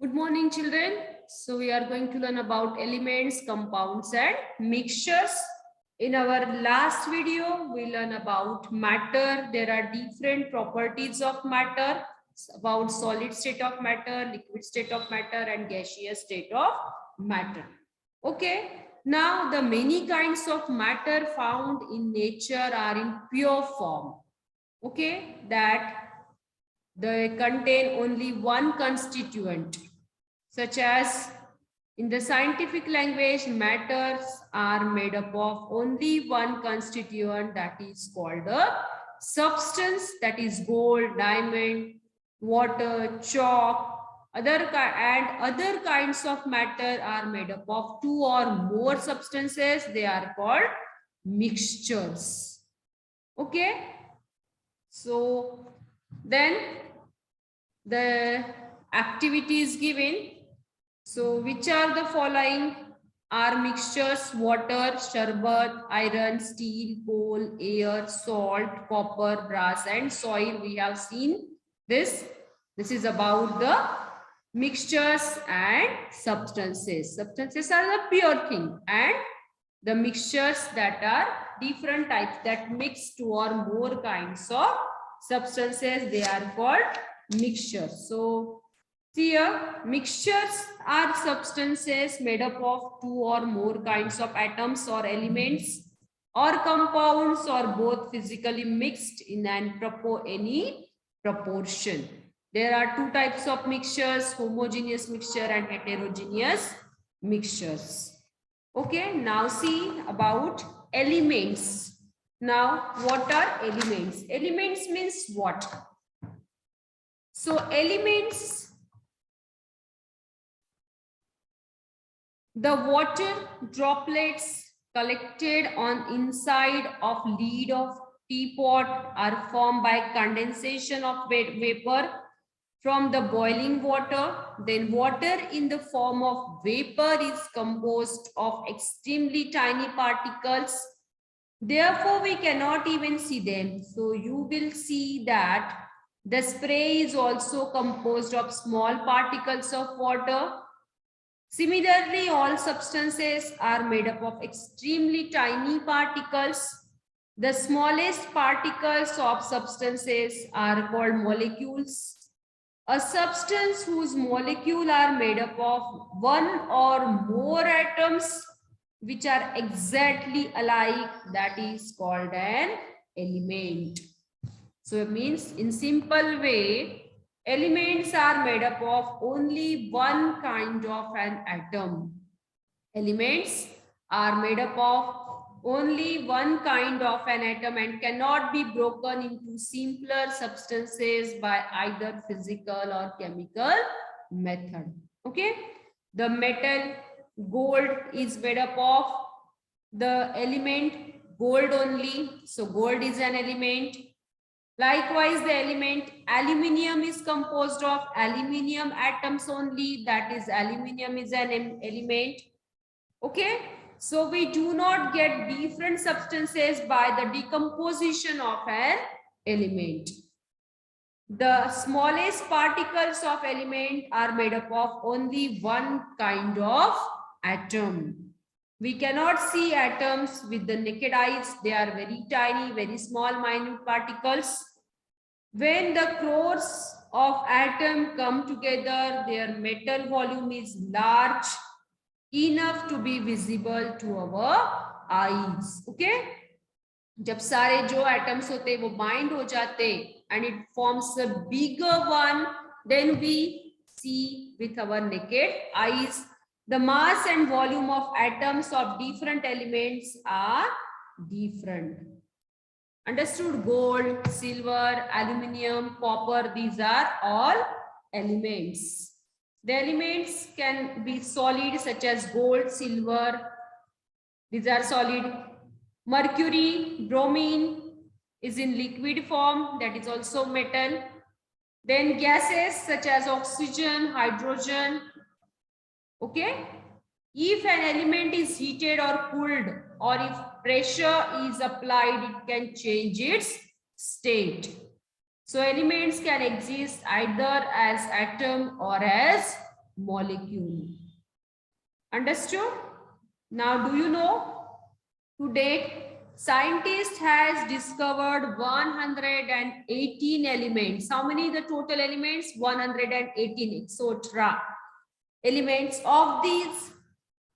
Good morning, children. So we are going to learn about elements, compounds and mixtures. In our last video, we learn about matter. There are different properties of matter, about solid state of matter, liquid state of matter and gaseous state of matter. Okay. Now the many kinds of matter found in nature are in pure form. Okay. That they contain only one constituent, such as in the scientific language, matters are made up of only one constituent, that is called a substance, that is gold, diamond, water, chalk. Other kinds of matter are made up of two or more substances. They are called mixtures. Okay. So then the activity is given. So which are the following are mixtures: water, sharbat, iron, steel, coal, air, salt, copper, brass and soil. We have seen this. This is about the mixtures and substances. Substances are the pure thing, and the mixtures that are different types that mix two or more kinds of substances, they are called mixtures. So here, mixtures are substances made up of two or more kinds of atoms or elements or compounds, or both physically mixed in any proportion. There are two types of mixtures: homogeneous mixture and heterogeneous mixtures. Okay, now see about elements. Now, what are elements? Elements means what? So elements, the water droplets collected on inside of lid of teapot are formed by condensation of vapor from the boiling water. Then water in the form of vapor is composed of extremely tiny particles. Therefore, we cannot even see them. So you will see that the spray is also composed of small particles of water. Similarly, all substances are made up of extremely tiny particles. The smallest particles of substances are called molecules. A substance whose molecules are made up of one or more atoms which are exactly alike, that is called an element. So it means, in simple way, elements are made up of only one kind of an atom. Elements are made up of only one kind of an atom and cannot be broken into simpler substances by either physical or chemical method. Okay. The metal gold is made up of the element gold only. So gold is an element. Likewise, the element aluminium is composed of aluminium atoms only. That is, aluminium is an element. Okay. So we do not get different substances by the decomposition of an element. The smallest particles of element are made up of only one kind of atom. We cannot see atoms with the naked eyes. They are very tiny, very small, minute particles. When the crores of atoms come together, their metal volume is large enough to be visible to our eyes. Okay? जब सारे जो atoms होते वो bind हो जाते and it forms a bigger one, then we see with our naked eyes. The mass and volume of atoms of different elements are different. Understood? Gold, silver, aluminium, copper, these are all elements. The elements can be solid, such as gold, silver. These are solid. Mercury, bromine is in liquid form, that is also metal. Then gases such as oxygen, hydrogen. Okay. If an element is heated or cooled, or if pressure is applied, it can change its state. So elements can exist either as atom or as molecule. Understood? Now, do you know, to date, scientist has discovered 118 elements. How many the total elements? 118 exotra elements. Of these,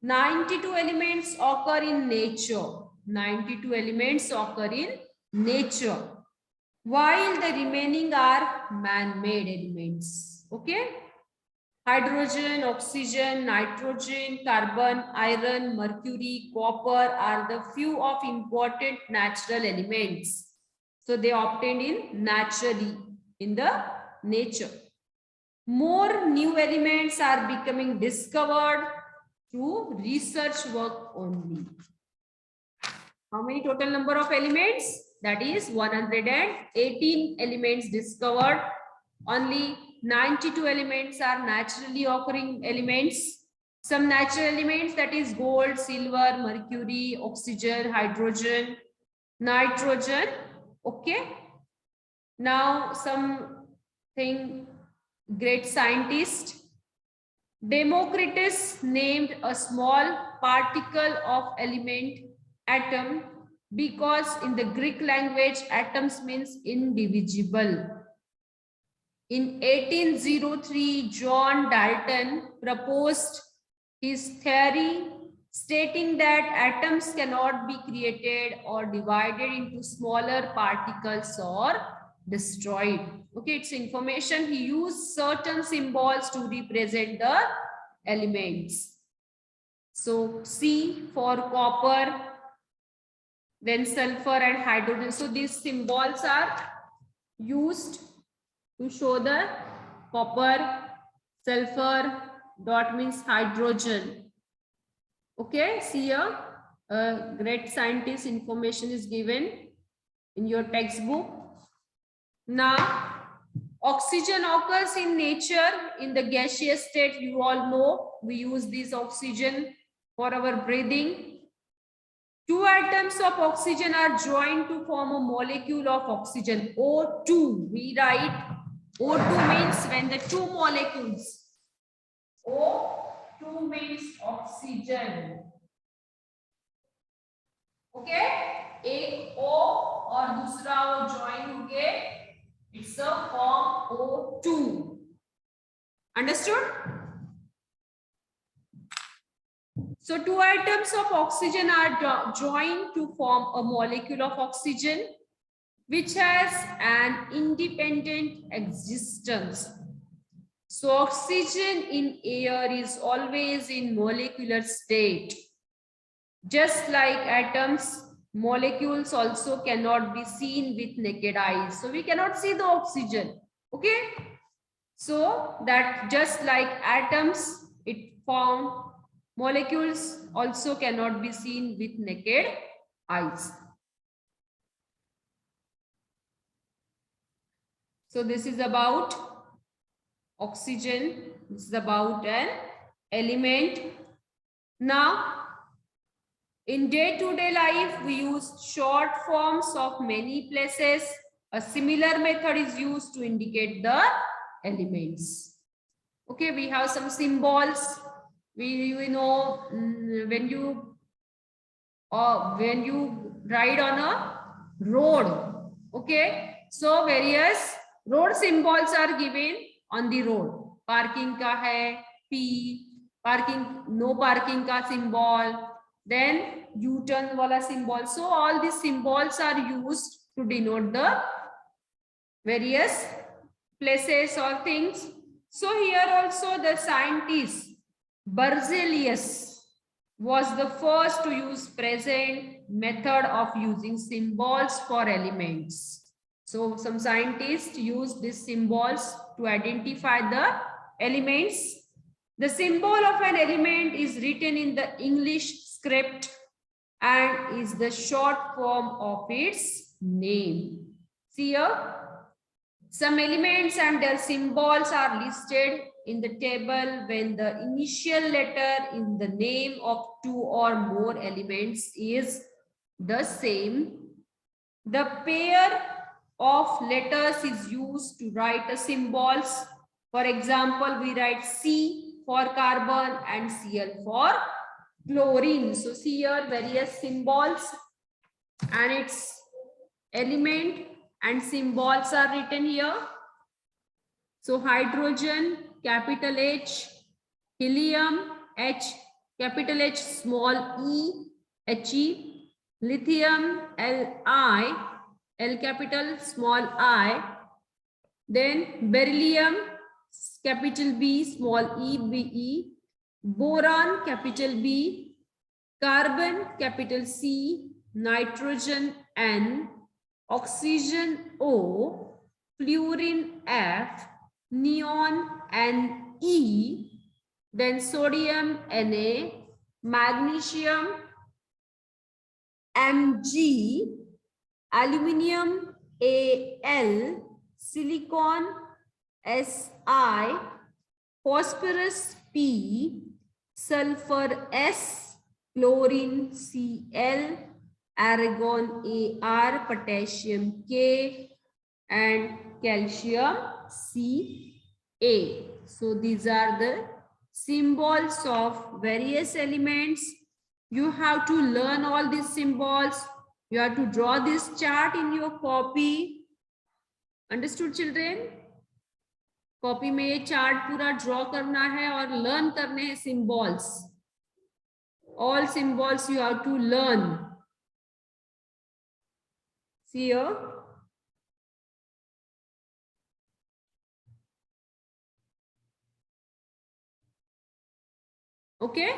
92 elements occur in nature. 92 elements occur in nature, while the remaining are man-made elements. Okay? Hydrogen, oxygen, nitrogen, carbon, iron, mercury, copper are the few of important natural elements. So they obtained in naturally in the nature. More new elements are becoming discovered through research work only. How many total number of elements? That is 118 elements discovered. Only 92 elements are naturally occurring elements. Some natural elements, that is gold, silver, mercury, oxygen, hydrogen, nitrogen. Okay. Now something great scientist. Democritus named a small particle of element atom because in the Greek language atoms means indivisible. In 1803, John Dalton proposed his theory stating that atoms cannot be created or divided into smaller particles or destroyed. Okay, it's information. He used certain symbols to represent the elements. So C for copper, then sulfur and hydrogen. So these symbols are used to show the copper, sulfur, dot means hydrogen. Okay, see here, great scientist information is given in your textbook. Now, oxygen occurs in nature in the gaseous state. You all know we use this oxygen for our breathing. Two atoms of oxygen are joined to form a molecule of oxygen, O2. We write O2 means when the two molecules, O2 means oxygen. Okay, एक O और दूसरा O join होके it's a form O2. Understood? So two atoms of oxygen are joined to form a molecule of oxygen which has an independent existence. So oxygen in air is always in molecular state. Just like atoms, molecules also cannot be seen with naked eyes. So we cannot see the oxygen. Okay? So that just like atoms, it formed, molecules also cannot be seen with naked eyes. So this is about oxygen. This is about an element. Now, in day-to-day life, we use short forms of many places. A similar method is used to indicate the elements. Okay, we have some symbols. We know when you ride on a road. Okay, so various road symbols are given on the road. Parking ka hai, P, parking, no parking ka symbol, then U-turn wala symbol. So all these symbols are used to denote the various places or things. So here also the scientist Berzelius was the first to use present method of using symbols for elements. So some scientists use these symbols to identify the elements. The symbol of an element is written in the English script and is the short form of its name. See here, some elements and their symbols are listed in the table when the initial letter in the name of two or more elements is the same. The pair of letters is used to write the symbols. For example, we write C for carbon and Cl for chlorine. So see here various symbols and its element and symbols are written here. So hydrogen, capital H, helium, H, capital H, small e, He, lithium, Li, L capital, small I, then beryllium, capital B, small e, Be, boron, capital B, carbon, capital C, nitrogen, N, oxygen, O, fluorine, F, neon, Ne, then sodium, Na, magnesium, Mg, aluminium, Al, silicon, Si, phosphorus, P, sulfur, S, chlorine, Cl, argon, Ar, potassium, K, and calcium, Ca. So these are the symbols of various elements. You have to learn all these symbols. You have to draw this chart in your copy. Understood, children? Copy में ये chart पूरा draw करना है और learn करने हैं symbols. All symbols you have to learn. See here. Okay.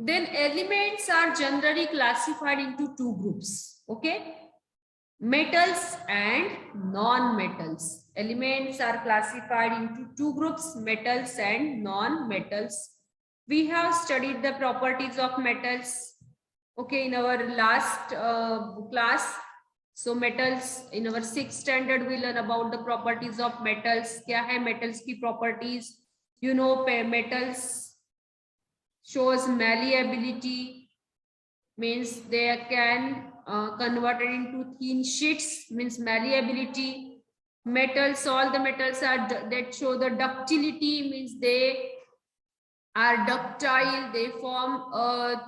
Then elements are generally classified into two groups. Okay. Metals and non-metals. Elements are classified into two groups, metals and non-metals. We have studied the properties of metals, okay, in our last class. So metals, in our 6th standard, we learn about the properties of metals. Kya hai metals ki properties? You know, metals shows malleability, means they can converted into thin sheets, means malleability. Metals, all the metals are that show the ductility, means they are ductile, they form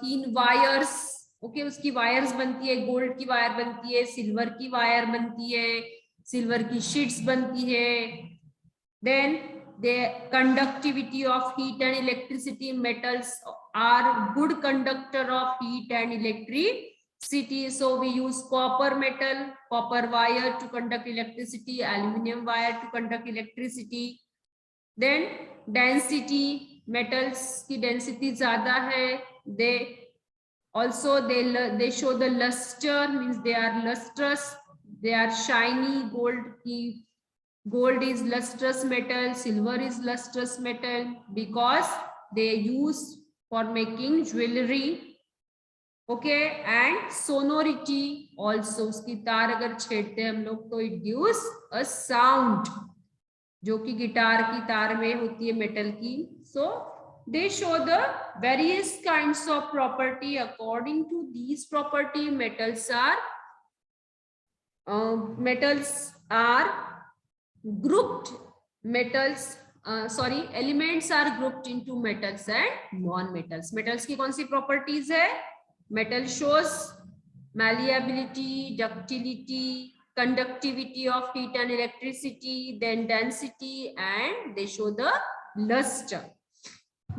thin wires. Okay, उसकी wires बनती है, gold की wire बनती है, silver की wire बनती है, silver की sheets बनती है. Then the conductivity of heat and electricity. Metals are good conductor of heat and electricity. So we use copper metal, copper wire to conduct electricity, aluminum wire to conduct electricity. Then density, metals की density ज़्यादा है. They also they show the luster, means they are lustrous, they are shiny. Gold is lustrous metal, silver is lustrous metal because they use for making jewelry. Okay, and sonority also. उसकी तार अगर छेड़ते हैं हम लोग तो it gives a sound, जो कि guitar की तार में होती है मेटल की. So they show the various kinds of property. According to these property, metals are grouped. Elements are grouped into metals and non-metals. Metals की कौन सी properties है? Metal shows malleability, ductility, conductivity of heat and electricity, then density, and they show the luster.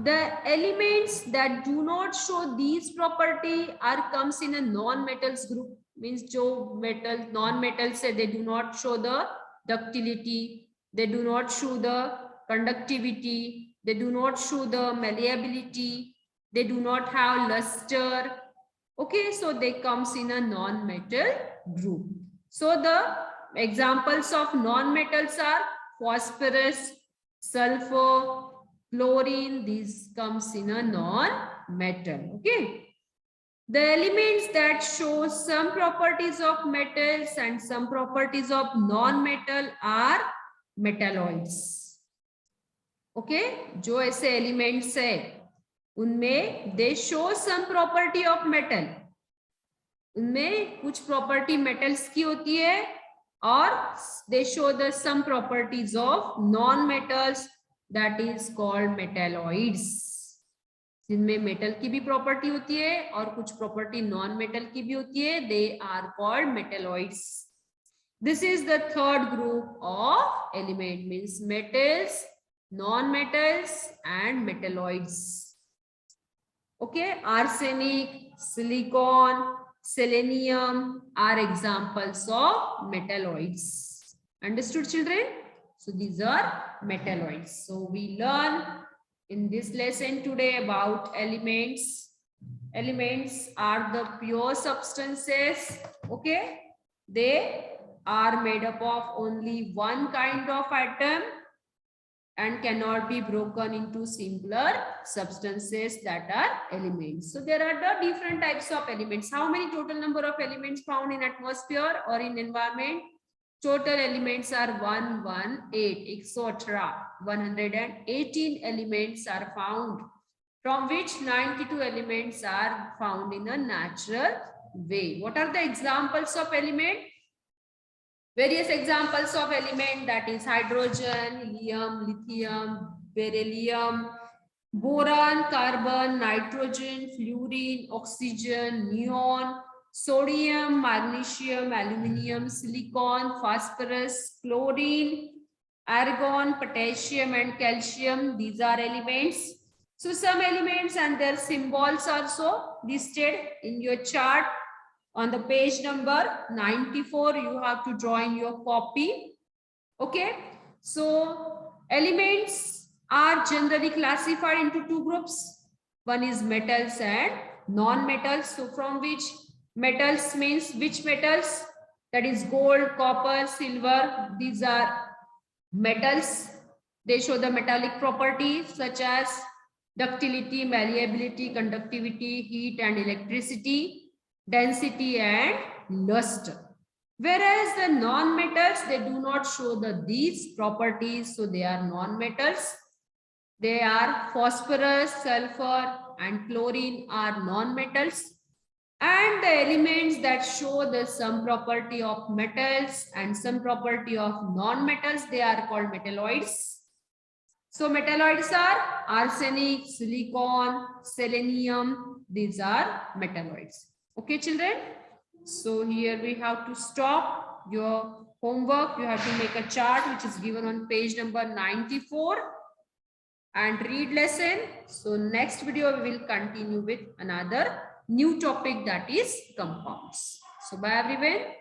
The elements that do not show these property comes in a non-metals group. Means जो metal non-metals है, they do not show the ductility, they do not show the conductivity, they do not show the malleability, they do not have luster. Okay, so they comes in a non-metal group. So the examples of non-metals are phosphorus, sulfur, chlorine. These comes in a non-metal. Okay. The elements that show some properties of metals and some properties of non-metal are metalloids. Okay, जो ऐसे elements है, उनमें they show some property of metal उनमें कुछ property metals की होती है और they show the some properties of non metals, that is called metalloids. जिनमें मेटल की भी प्रॉपर्टी होती है और कुछ प्रॉपर्टी नॉन मेटल की भी होती है, they are called metalloids. This is the third group of element, means metals, non-metals and metalloids. Okay, arsenic, silicon, selenium are examples of metalloids. Understood, children? So these are metalloids. So we learn in this lesson today about elements. Elements are the pure substances. Okay, they are made up of only one kind of atom and cannot be broken into simpler substances, that are elements. So there are the different types of elements. How many total number of elements found in atmosphere or in environment? Total elements are 118, 118 elements are found, from which 92 elements are found in a natural way. What are the examples of element? Various examples of element, that is hydrogen, helium, lithium, beryllium, boron, carbon, nitrogen, fluorine, oxygen, neon, sodium, magnesium, aluminium, silicon, phosphorus, chlorine, argon, potassium and calcium. These are elements. So some elements and their symbols also listed in your chart. On the page number 94, you have to draw in your copy. Okay, so elements are generally classified into two groups. One is metals and non-metals. So from which metals means which metals? That is gold, copper, silver. These are metals. They show the metallic properties such as ductility, malleability, conductivity, heat and electricity, density and luster. Whereas the non-metals, they do not show these properties, so they are non-metals. They are phosphorus, sulfur and chlorine are non-metals. And the elements that show the some property of metals and some property of non-metals, they are called metalloids. So metalloids are arsenic, silicon, selenium. These are metalloids. Okay, children. So here we have to stop your homework. You have to make a chart which is given on page number 94 and read lesson. So next video we will continue with another new topic, that is compounds. So bye everyone.